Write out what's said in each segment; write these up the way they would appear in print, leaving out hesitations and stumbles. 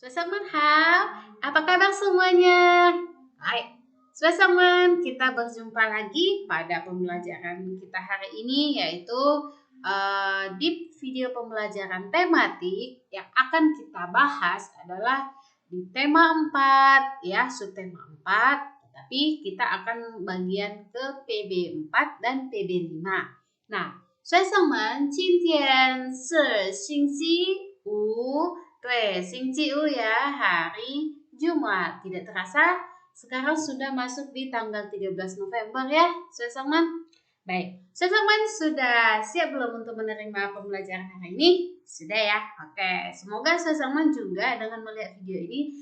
Halo, apa kabar semuanya? Baik, kita berjumpa lagi pada pembelajaran kita hari ini, yaitu di video pembelajaran tematik yang akan kita bahas adalah di tema 4 ya, subtema 4, tapi kita akan bagian ke PB4 dan PB5. Nah, 今天是星期五 对, 星期五 ya, hari Jumat. Tidak terasa, sekarang sudah masuk di tanggal 13 November ya, Suesaman. Baik, Suesaman sudah siap belum untuk menerima pembelajaran hari ini? Sudah ya, oke. Semoga Suesaman juga dengan melihat video ini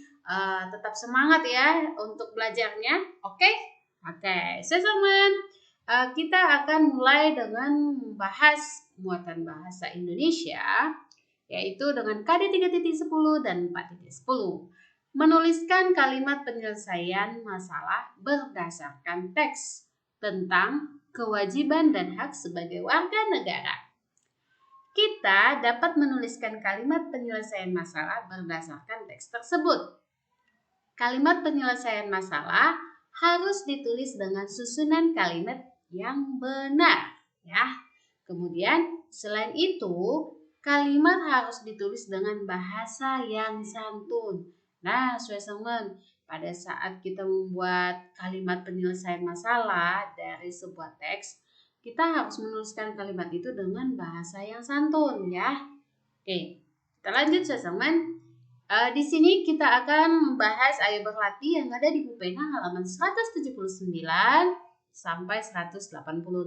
tetap semangat ya untuk belajarnya, oke? Oke, Suesaman. Kita akan mulai dengan membahas muatan bahasa Indonesia, yaitu dengan KD 3.10 dan 4.10. Menuliskan kalimat penyelesaian masalah berdasarkan teks tentang kewajiban dan hak sebagai warga negara. Kita dapat menuliskan kalimat penyelesaian masalah berdasarkan teks tersebut. Kalimat penyelesaian masalah harus ditulis dengan susunan kalimat yang benar, ya. Kemudian selain itu, kalimat harus ditulis dengan bahasa yang santun. Nah, Suesamen, pada saat kita membuat kalimat penyelesaian masalah dari sebuah teks, kita harus menuliskan kalimat itu dengan bahasa yang santun ya. Oke, kita lanjut Suesamen. Di sini kita akan membahas ayo berlatih yang ada di Pupena halaman 179 sampai 180.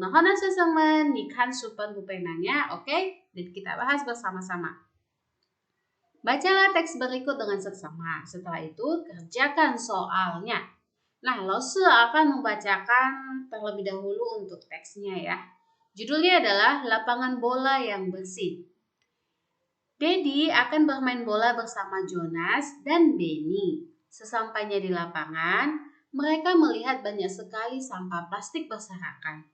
Nah, hana Suesamen, nikan supan Pupenanya, oke? Dan kita bahas bersama-sama. Bacalah teks berikut dengan seksama. Setelah itu, kerjakan soalnya. Nah, Lose akan membacakan terlebih dahulu untuk teksnya ya. Judulnya adalah Lapangan Bola yang Bersih. Dedi akan bermain bola bersama Jonas dan Benny. Sesampainya di lapangan, mereka melihat banyak sekali sampah plastik berserakan.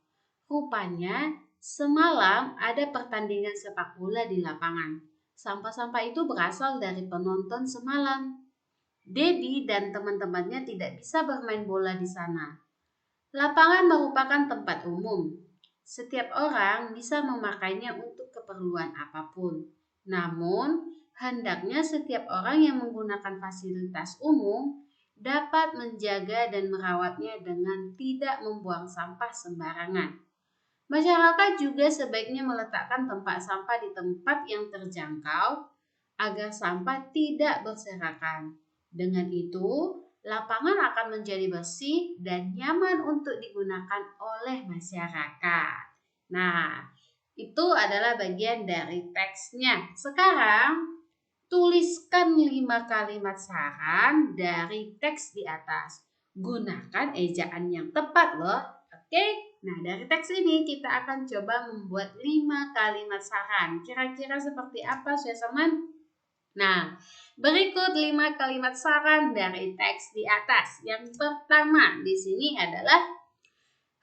Rupanya, semalam ada pertandingan sepak bola di lapangan. Sampah-sampah itu berasal dari penonton semalam. Dedi dan teman-temannya tidak bisa bermain bola di sana. Lapangan merupakan tempat umum. Setiap orang bisa memakainya untuk keperluan apapun. Namun, hendaknya setiap orang yang menggunakan fasilitas umum dapat menjaga dan merawatnya dengan tidak membuang sampah sembarangan. Masyarakat juga sebaiknya meletakkan tempat sampah di tempat yang terjangkau agar sampah tidak berserakan. Dengan itu, lapangan akan menjadi bersih dan nyaman untuk digunakan oleh masyarakat. Nah, itu adalah bagian dari teksnya. Sekarang, tuliskan 5 kalimat saran dari teks di atas. Gunakan ejaan yang tepat loh. Oke? Nah, dari teks ini kita akan coba membuat 5 kalimat saran. Kira-kira seperti apa, Suesaman? Nah, berikut 5 kalimat saran dari teks di atas. Yang pertama di sini adalah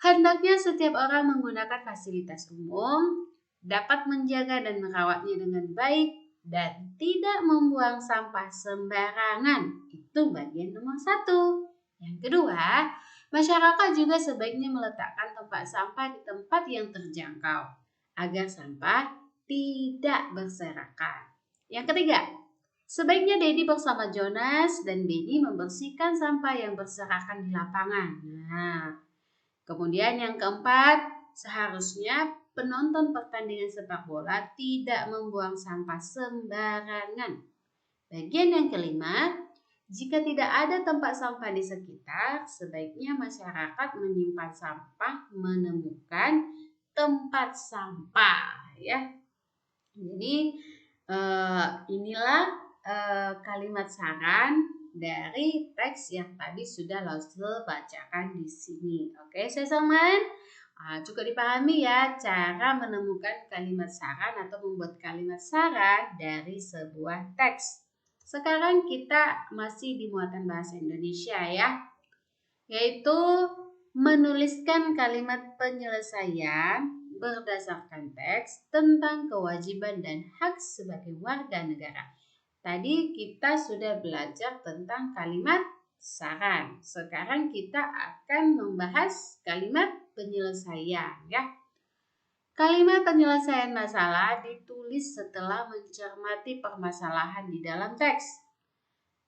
hendaknya setiap orang menggunakan fasilitas umum, dapat menjaga dan merawatnya dengan baik, dan tidak membuang sampah sembarangan. Itu bagian nomor 1. Yang kedua, masyarakat juga sebaiknya meletakkan tempat sampah di tempat yang terjangkau, agar sampah tidak berserakan. Yang ketiga, sebaiknya Dedi bersama Jonas dan Benny membersihkan sampah yang berserakan di lapangan. Nah, kemudian yang keempat, seharusnya penonton pertandingan sepak bola tidak membuang sampah sembarangan. Bagian yang kelima, jika tidak ada tempat sampah di sekitar, sebaiknya masyarakat menyimpan sampah menemukan tempat sampah ya. Jadi inilah kalimat saran dari teks yang tadi sudah Lause bacakan di sini. Oke, Suesamen, cukup dipahami ya cara menemukan kalimat saran atau membuat kalimat saran dari sebuah teks. Sekarang kita masih di muatan bahasa Indonesia ya, yaitu menuliskan kalimat penyelesaian berdasarkan teks tentang kewajiban dan hak sebagai warga negara. tadi kita sudah belajar tentang kalimat saran. Sekarang kita akan membahas kalimat penyelesaian ya. Kalimat penyelesaian masalah ditulis setelah mencermati permasalahan di dalam teks.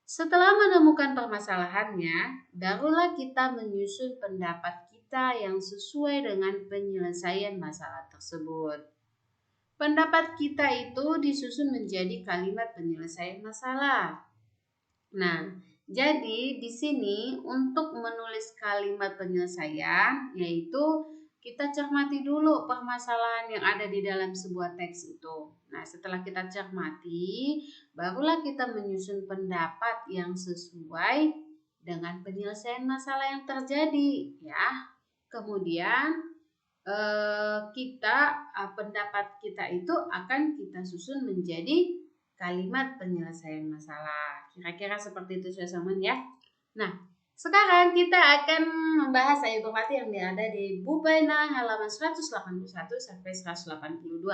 Setelah menemukan permasalahannya, barulah kita menyusun pendapat kita yang sesuai dengan penyelesaian masalah tersebut. Pendapat kita itu disusun menjadi kalimat penyelesaian masalah. Nah, jadi di sini untuk menulis kalimat penyelesaian yaitu kita cermati dulu permasalahan yang ada di dalam sebuah teks itu. Nah, setelah kita cermati, barulah kita menyusun pendapat yang sesuai dengan penyelesaian masalah yang terjadi, ya. Kemudian pendapat kita itu akan kita susun menjadi kalimat penyelesaian masalah. Kira-kira seperti itu teman-teman ya. Nah, sekarang kita akan membahas ayat mati yang ada di Bubaina halaman 181 sampai 182.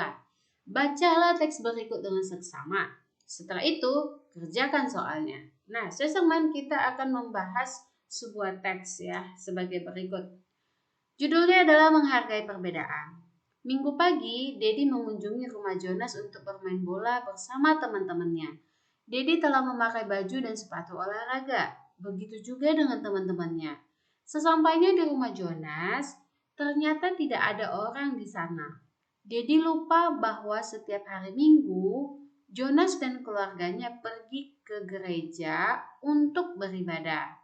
Bacalah teks berikut dengan seksama. Setelah itu, kerjakan soalnya. Nah, teman-teman kita akan membahas sebuah teks ya sebagai berikut. Judulnya adalah Menghargai Perbedaan. Minggu pagi, Dedi mengunjungi rumah Jonas untuk bermain bola bersama teman-temannya. Dedi telah memakai baju dan sepatu olahraga. Begitu juga dengan teman-temannya. Sesampainya di rumah Jonas, ternyata tidak ada orang di sana. Dedi lupa bahwa setiap hari Minggu, Jonas dan keluarganya pergi ke gereja untuk beribadah.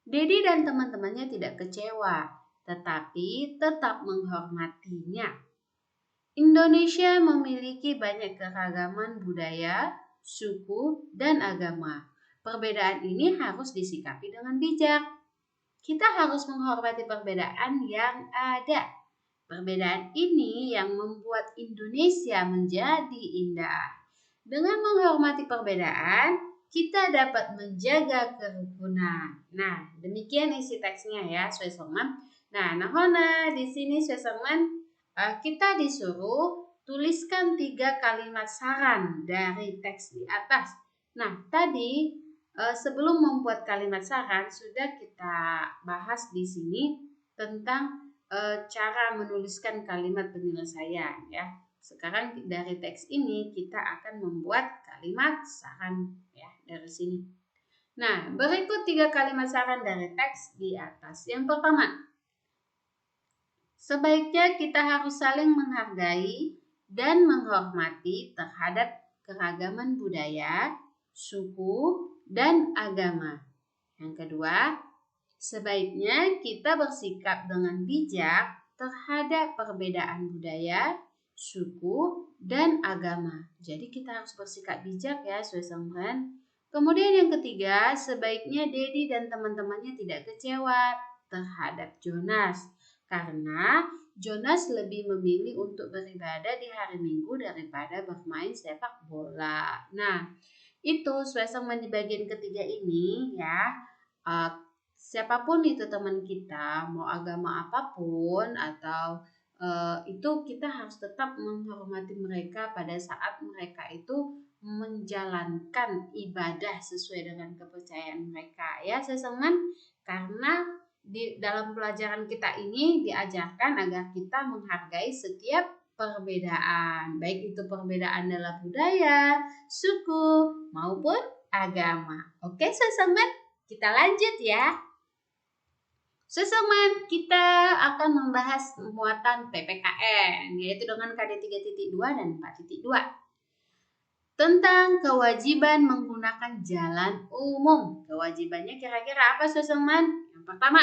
Dedi dan teman-temannya tidak kecewa, tetapi tetap menghormatinya. Indonesia memiliki banyak keragaman budaya, suku, dan agama. Perbedaan ini harus disikapi dengan bijak. Kita harus menghormati perbedaan yang ada. Perbedaan ini yang membuat Indonesia menjadi indah. Dengan menghormati perbedaan, kita dapat menjaga kerukunan. Nah, demikian isi teksnya ya, teman-teman. Nah, di sini teman-teman kita disuruh tuliskan 3 kalimat saran dari teks di atas. Nah, tadi sebelum membuat kalimat saran sudah kita bahas di sini tentang cara menuliskan kalimat penyelesaian ya. Sekarang dari teks ini kita akan membuat kalimat saran ya dari sini. Nah, berikut 3 kalimat saran dari teks di atas. Yang pertama, sebaiknya kita harus saling menghargai dan menghormati terhadap keragaman budaya, suku, dan agama. Yang kedua, sebaiknya kita bersikap dengan bijak terhadap perbedaan budaya, suku, dan agama. Jadi kita harus bersikap bijak ya, teman-teman. Kemudian yang ketiga, sebaiknya Dedi dan teman-temannya tidak kecewa terhadap Jonas. Karena Jonas lebih memilih untuk beribadah di hari Minggu daripada bermain sepak bola. Nah, itu teman-teman di bagian ketiga ini ya. Siapapun itu teman kita, mau agama apapun atau itu kita harus tetap menghormati mereka pada saat mereka itu menjalankan ibadah sesuai dengan kepercayaan mereka ya teman-teman. Karena di dalam pelajaran kita ini diajarkan agar kita menghargai setiap perbedaan, baik itu perbedaan dalam budaya, suku, maupun agama. Oke teman-teman, kita lanjut ya. Teman-teman, kita akan membahas muatan PPKN, yaitu dengan KD 3.2 dan 4.2. Tentang kewajiban menggunakan jalan umum. Kewajibannya kira-kira apa, teman-teman? Yang pertama,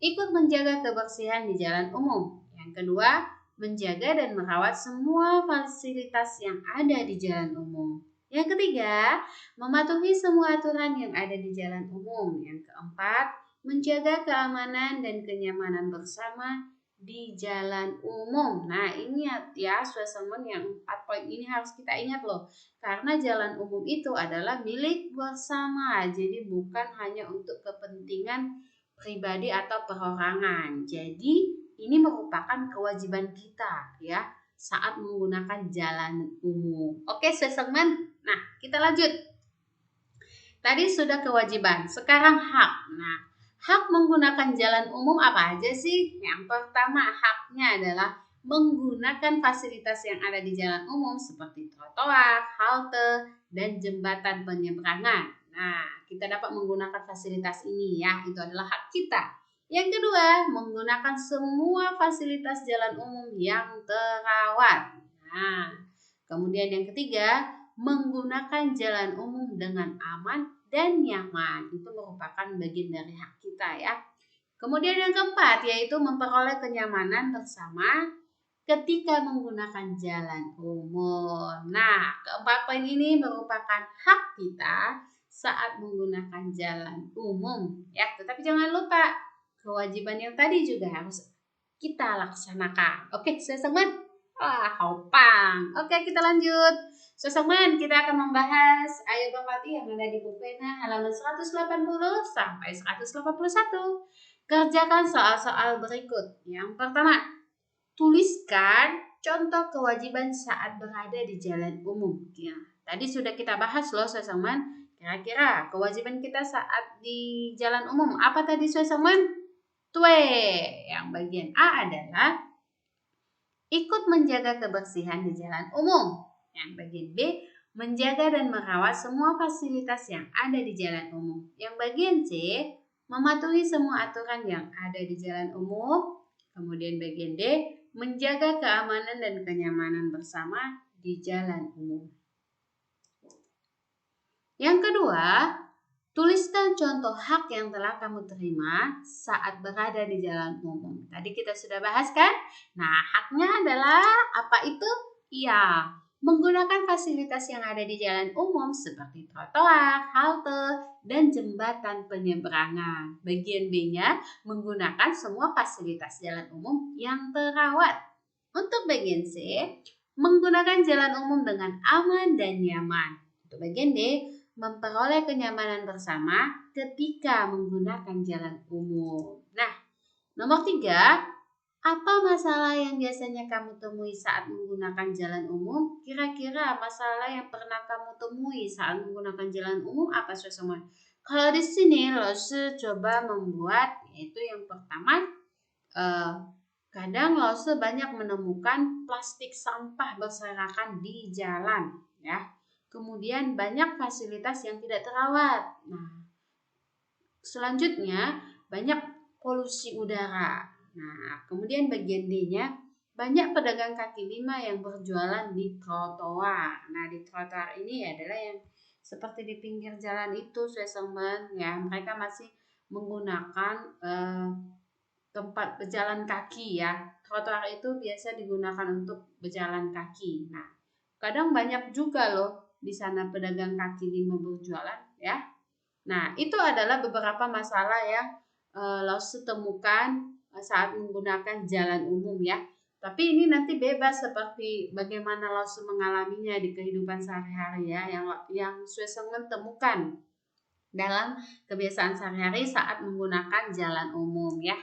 ikut menjaga kebersihan di jalan umum. Yang kedua, menjaga dan merawat semua fasilitas yang ada di jalan umum. Yang ketiga, mematuhi semua aturan yang ada di jalan umum. Yang keempat, menjaga keamanan dan kenyamanan bersama di jalan umum. Nah, ingat ya, teman-teman, yang 4 poin ini harus kita ingat loh. Karena jalan umum itu adalah milik bersama. Jadi bukan hanya untuk kepentingan pribadi atau perorangan. Jadi ini merupakan kewajiban kita ya saat menggunakan jalan umum. Oke, teman-teman. Nah, kita lanjut. Tadi sudah kewajiban, sekarang hak. Nah, hak menggunakan jalan umum apa aja sih? Yang pertama, haknya adalah menggunakan fasilitas yang ada di jalan umum seperti trotoar, halte, dan jembatan penyeberangan. Nah, kita dapat menggunakan fasilitas ini ya, itu adalah hak kita. Yang kedua, menggunakan semua fasilitas jalan umum yang terawat. Nah, kemudian yang ketiga, menggunakan jalan umum dengan aman dan nyaman. Itu merupakan bagian dari hak kita ya. Kemudian yang keempat yaitu memperoleh kenyamanan bersama ketika menggunakan jalan umum. Nah, keempat poin ini merupakan hak kita saat menggunakan jalan umum ya. Tetapi jangan lupa kewajiban yang tadi juga harus kita laksanakan. Oke, teman-teman. Wah, hopang. Oke, kita lanjut. Teman, kita akan membahas Ayo Bapati yang ada di buku pena halaman 180 sampai 181. Kerjakan soal-soal berikut. Yang pertama, tuliskan contoh kewajiban saat berada di jalan umum. Ya, tadi sudah kita bahas loh, teman. Kira-kira kewajiban kita saat di jalan umum apa tadi, teman? Yang bagian A adalah ikut menjaga kebersihan di jalan umum. Yang bagian B, menjaga dan merawat semua fasilitas yang ada di jalan umum. Yang bagian C, mematuhi semua aturan yang ada di jalan umum. Kemudian bagian D, menjaga keamanan dan kenyamanan bersama di jalan umum. Yang kedua, tuliskan contoh hak yang telah kamu terima saat berada di jalan umum. Tadi kita sudah bahas kan? Nah, haknya adalah apa itu? Iya, menggunakan fasilitas yang ada di jalan umum seperti trotoar, halte, dan jembatan penyeberangan. Bagian B-nya, menggunakan semua fasilitas jalan umum yang terawat. Untuk bagian C, menggunakan jalan umum dengan aman dan nyaman. Untuk bagian D, memperoleh kenyamanan bersama ketika menggunakan jalan umum. Nah, nomor 3, apa masalah yang biasanya kamu temui saat menggunakan jalan umum? Kira-kira masalah yang pernah kamu temui saat menggunakan jalan umum apa semua? Kalau di sini Lose coba membuat, yaitu yang pertama, kadang Lose banyak menemukan plastik sampah berserakan di jalan, ya. Kemudian banyak fasilitas yang tidak terawat. Nah, selanjutnya banyak polusi udara. Nah, kemudian bagian D-nya banyak pedagang kaki lima yang berjualan di trotoar. Nah, di trotoar ini adalah yang seperti di pinggir jalan itu, teman, ya. Mereka masih menggunakan tempat berjalan kaki ya. Trotoar itu biasa digunakan untuk berjalan kaki. Nah, kadang banyak juga loh di sana pedagang kaki lima berjualan ya. Nah, itu adalah beberapa masalah yang Lause temukan saat menggunakan jalan umum ya. Tapi ini nanti bebas seperti bagaimana Lause mengalaminya di kehidupan sehari-hari ya, yang Swesengen temukan dalam kebiasaan sehari-hari saat menggunakan jalan umum ya.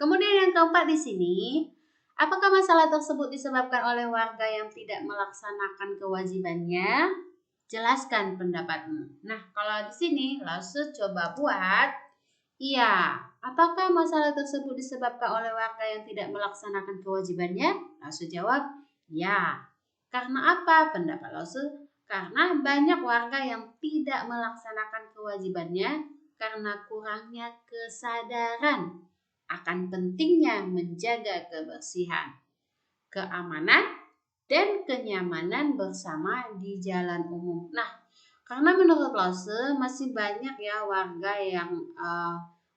Kemudian yang keempat di sini, apakah masalah tersebut disebabkan oleh warga yang tidak melaksanakan kewajibannya? Jelaskan pendapatmu. Nah, kalau di sini Lause coba buat, iya, apakah masalah tersebut disebabkan oleh warga yang tidak melaksanakan kewajibannya? Lause jawab, ya. Karena apa? Pendapat Lause, karena banyak warga yang tidak melaksanakan kewajibannya karena kurangnya kesadaran akan pentingnya menjaga kebersihan, keamanan, dan kenyamanan bersama di jalan umum. Nah, karena menurut Lause masih banyak ya warga yang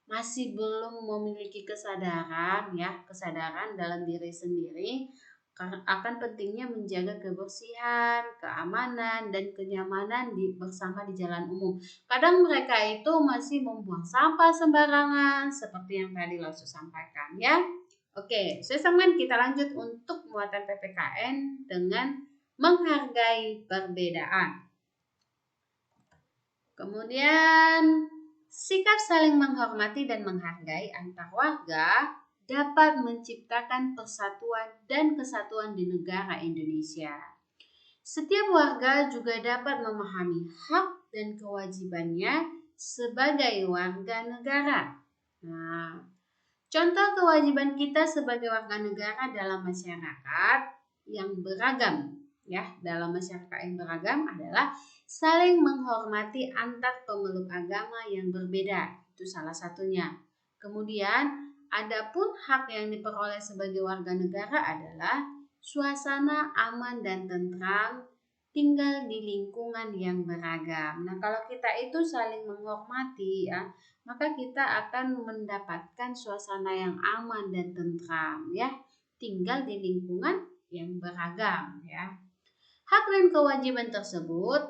masih belum memiliki kesadaran dalam diri sendiri akan pentingnya menjaga kebersihan, keamanan, dan kenyamanan bersama di jalan umum. Kadang mereka itu masih membuang sampah sembarangan seperti yang tadi Lause sampaikan ya. Oke, teman, kita lanjut untuk muatan PPKN dengan menghargai perbedaan. Kemudian, sikap saling menghormati dan menghargai antar warga dapat menciptakan persatuan dan kesatuan di negara Indonesia. Setiap warga juga dapat memahami hak dan kewajibannya sebagai warga negara. Nah, contoh kewajiban kita sebagai warga negara dalam masyarakat yang beragam, ya, dalam masyarakat yang beragam adalah saling menghormati antar pemeluk agama yang berbeda. Itu salah satunya. Kemudian, adapun hak yang diperoleh sebagai warga negara adalah suasana aman dan tentram, tinggal di lingkungan yang beragam. Nah, kalau kita itu saling menghormati, ya, maka kita akan mendapatkan suasana yang aman dan tentram, ya, tinggal di lingkungan yang beragam, ya. Hak dan kewajiban tersebut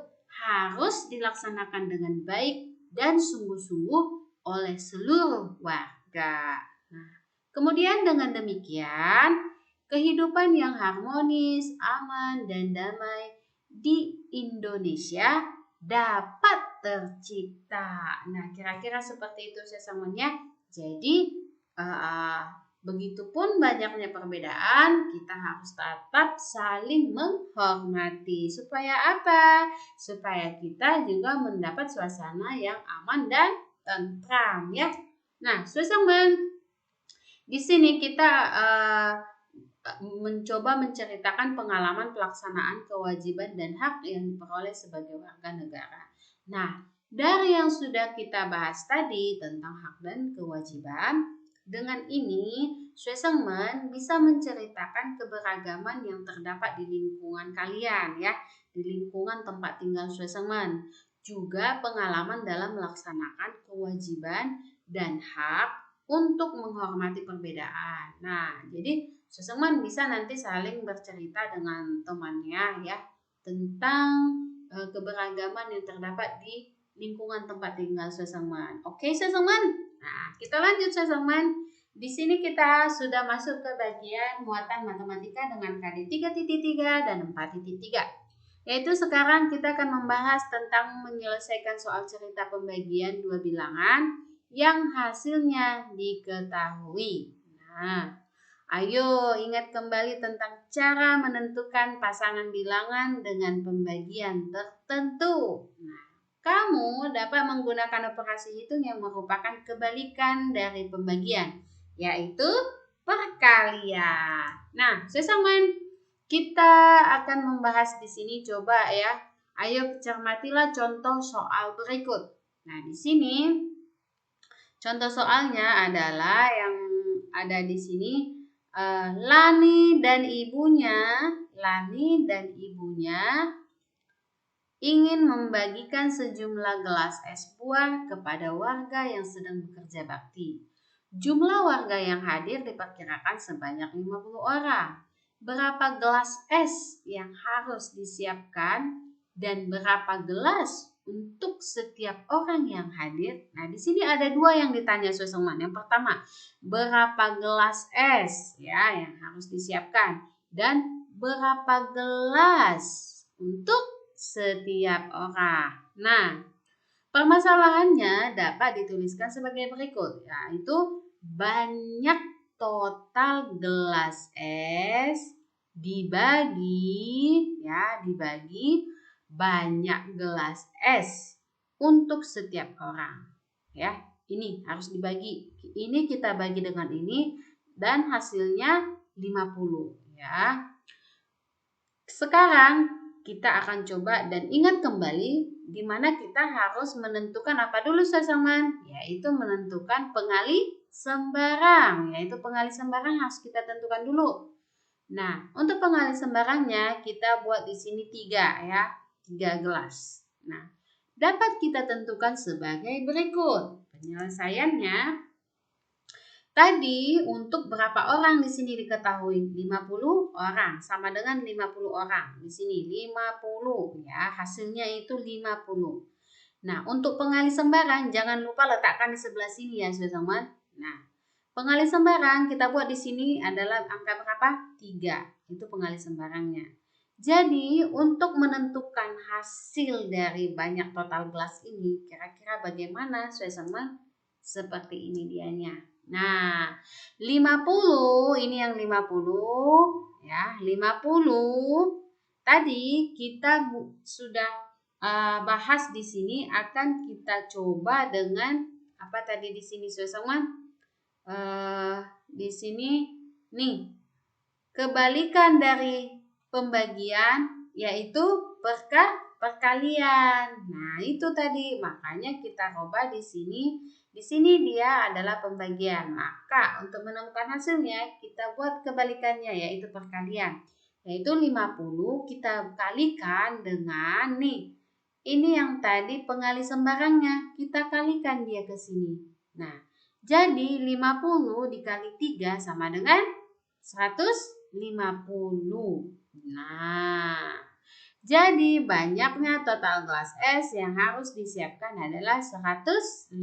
harus dilaksanakan dengan baik dan sungguh-sungguh oleh seluruh warga. Nah, kemudian dengan demikian, kehidupan yang harmonis, aman, dan damai di Indonesia dapat tercipta. Nah, kira-kira seperti itu sesamanya. Jadi, begitupun banyaknya perbedaan, kita harus tetap saling menghormati. Supaya apa? Supaya kita juga mendapat suasana yang aman dan tentram, ya. Nah, teman, di sini kita mencoba menceritakan pengalaman pelaksanaan kewajiban dan hak yang diperoleh sebagai warga negara. Nah, dari yang sudah kita bahas tadi tentang hak dan kewajiban, dengan ini Suesemen bisa menceritakan keberagaman yang terdapat di lingkungan kalian, ya, di lingkungan tempat tinggal Suesemen. Juga pengalaman dalam melaksanakan kewajiban dan hak untuk menghormati perbedaan. Nah, jadi Susemen bisa nanti saling bercerita dengan temannya, ya, tentang keberagaman yang terdapat di lingkungan tempat tinggal Susemen. Oke, Susemen. Nah, kita lanjut Susemen. Di sini kita sudah masuk ke bagian muatan matematika dengan KD 3.3 dan 4.3. Yaitu sekarang kita akan membahas tentang menyelesaikan soal cerita pembagian dua bilangan yang hasilnya diketahui. Nah, ayo ingat kembali tentang cara menentukan pasangan bilangan dengan pembagian tertentu. Nah, kamu dapat menggunakan operasi hitung yang merupakan kebalikan dari pembagian, yaitu perkalian. Nah, sesamaan kita akan membahas di sini, coba ya. Ayo cermatilah contoh soal berikut. Nah, di sini contoh soalnya adalah yang ada di sini. Lani dan ibunya ingin membagikan sejumlah gelas es buah kepada warga yang sedang bekerja bakti. Jumlah warga yang hadir diperkirakan sebanyak 50 orang. Berapa gelas es yang harus disiapkan dan berapa gelas untuk setiap orang yang hadir? Nah, di sini ada dua yang ditanya Susemen. Yang pertama, berapa gelas es ya yang harus disiapkan dan berapa gelas untuk setiap orang. Nah, permasalahannya dapat dituliskan sebagai berikut, yaitu banyak total gelas es dibagi banyak gelas es untuk setiap orang, ya. Ini harus dibagi. Ini kita bagi dengan ini dan hasilnya 50, ya. Sekarang kita akan coba dan ingat kembali di mana kita harus menentukan apa dulu Sasaman, yaitu menentukan pengali sembarang. Yaitu pengali sembarang harus kita tentukan dulu. Nah, untuk pengali sembarangnya kita buat di sini 3 ya, 3 gelas. Nah, dapat kita tentukan sebagai berikut. Penyelesaiannya tadi untuk berapa orang di sini diketahui? 50 orang, sama dengan 50 orang. Di sini 50 ya, hasilnya itu 50. Nah, untuk pengali sembarang jangan lupa letakkan di sebelah sini ya, teman-teman. Nah, pengali sembarang kita buat di sini adalah angka berapa? 3. Itu pengali sembarangnya. Jadi, untuk menentukan hasil dari banyak total gelas ini, kira-kira bagaimana, teman-teman? Seperti ini dianya. Nah, 50 ini yang 50 ya, 50 tadi kita sudah bahas di sini, akan kita coba dengan apa tadi di sini Suesawan? Di sini nih, kebalikan dari pembagian yaitu perkalian. Nah, itu tadi. Makanya kita coba di sini. Di sini dia adalah pembagian. Maka untuk menemukan hasilnya kita buat kebalikannya yaitu perkalian. Yaitu 50 kita kalikan dengan nih. Ini yang tadi pengali sembarangnya, kita kalikan dia ke sini. Nah, jadi 50 dikali 3 sama dengan 150. Nah, jadi banyaknya total gelas es yang harus disiapkan adalah 150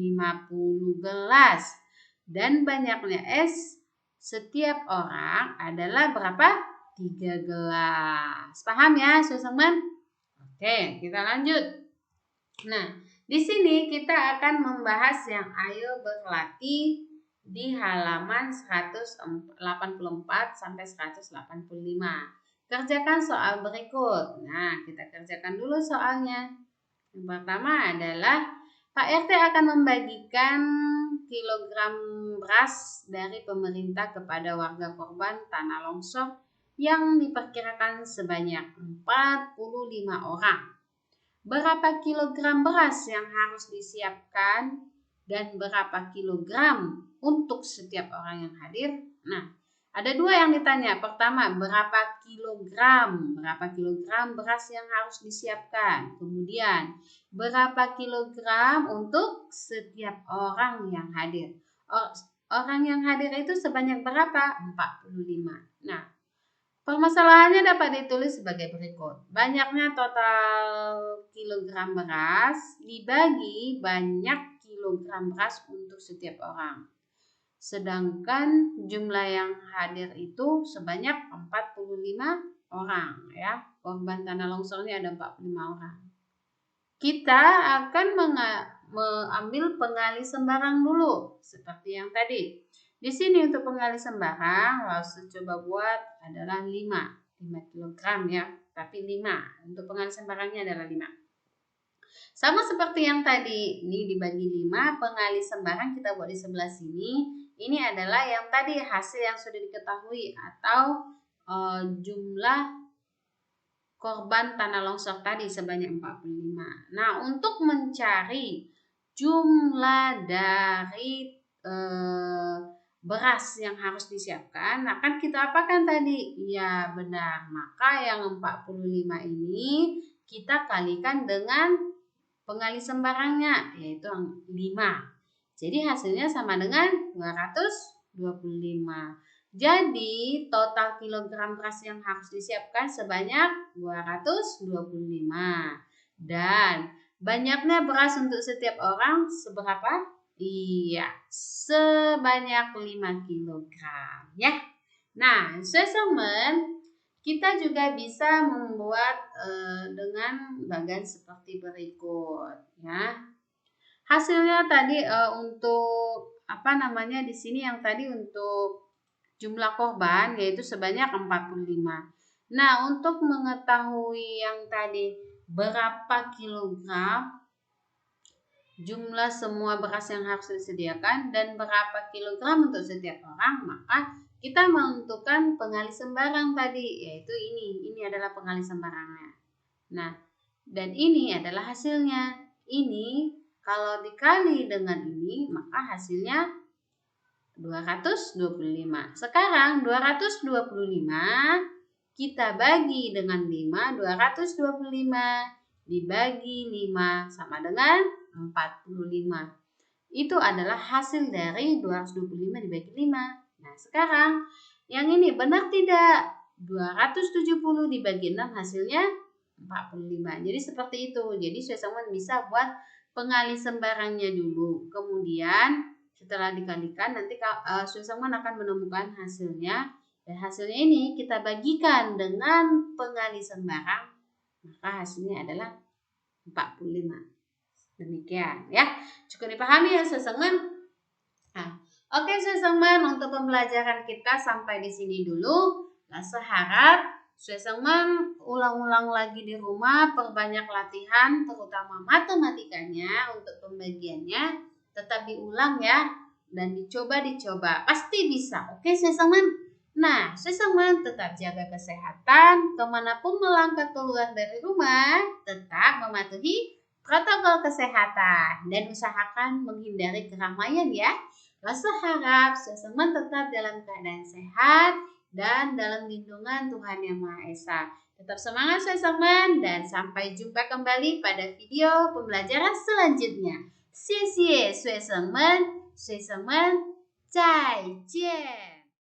gelas. Dan banyaknya es setiap orang adalah berapa? 3 gelas. Paham ya, teman-teman? Oke, kita lanjut. Nah, di sini kita akan membahas yang ayo berlatih di halaman 184 sampai 185. Kerjakan soal berikut. Nah, kita kerjakan dulu soalnya. Yang pertama adalah Pak RT akan membagikan kilogram beras dari pemerintah kepada warga korban tanah longsor yang diperkirakan sebanyak 45 orang. Berapa kilogram beras yang harus disiapkan dan berapa kilogram untuk setiap orang yang hadir? Nah, ada dua yang ditanya. Pertama, berapa kilogram beras yang harus disiapkan? Kemudian, berapa kilogram untuk setiap orang yang hadir? Orang yang hadir itu sebanyak berapa? 45. Nah, permasalahannya dapat ditulis sebagai berikut. Banyaknya total kilogram beras dibagi banyak kilogram beras untuk setiap orang. Sedangkan jumlah yang hadir itu sebanyak 45 orang ya. Korban tanah longsor ini ada 45 orang. Kita akan mengambil pengali sembarang dulu seperti yang tadi. Di sini untuk pengali sembarang, langsung coba buat adalah 5 kg ya, tapi 5. Untuk pengali sembarangnya adalah 5. Sama seperti yang tadi, ini dibagi 5, pengali sembarang kita buat di sebelah sini. Ini adalah yang tadi hasil yang sudah diketahui atau jumlah korban tanah longsor tadi sebanyak 45. Nah, untuk mencari jumlah dari beras yang harus disiapkan, nah kan kita apakan tadi? Ya benar, maka yang 45 ini kita kalikan dengan pengali sembarangnya, yaitu 5. Jadi hasilnya sama dengan 225. Jadi total kilogram beras yang harus disiapkan sebanyak 225. Dan banyaknya beras untuk setiap orang seberapa? Iya, sebanyak 5 kg ya. Nah, teman-teman, kita juga bisa membuat dengan bagan seperti berikut ya. Hasilnya tadi untuk di sini yang tadi untuk jumlah korban yaitu sebanyak 45. Nah, untuk mengetahui yang tadi berapa kilogram jumlah semua beras yang harus disediakan dan berapa kilogram untuk setiap orang, maka kita menentukan pengali sembarang tadi, yaitu ini adalah pengali sembarangnya. Nah, dan ini adalah hasilnya. Ini kalau dikali dengan ini, maka hasilnya 225. Sekarang 225 kita bagi dengan 5, 225 dibagi 5 sama dengan 45. Itu adalah hasil dari 225 dibagi 5. Nah, sekarang yang ini benar tidak? 270 dibagi 6 hasilnya 45. Jadi seperti itu. Jadi teman bisa buat pengali sembarangnya dulu. Kemudian setelah dikalikan nanti teman akan menemukan hasilnya. Dan hasilnya ini kita bagikan dengan pengali sembarang. Maka hasilnya adalah 45. Demikian ya. Cukup dipahami ya teman-teman. Nah, oke teman-teman, untuk pembelajaran kita sampai di sini dulu. Saya harap teman-teman ulang-ulang lagi di rumah, perbanyak latihan, terutama matematikanya untuk pembagiannya. Tetap diulang ya, dan dicoba. Pasti bisa, oke teman-teman? Nah, teman tetap jaga kesehatan, kemanapun melangkah keluar dari rumah, tetap mematuhi protokol kesehatan, dan usahakan menghindari keramaian ya. Rasa harap teman tetap dalam keadaan sehat, dan dalam lindungan Tuhan Yang Maha Esa. Tetap semangat teman dan sampai jumpa kembali pada video pembelajaran selanjutnya. 谢谢学生们，再见。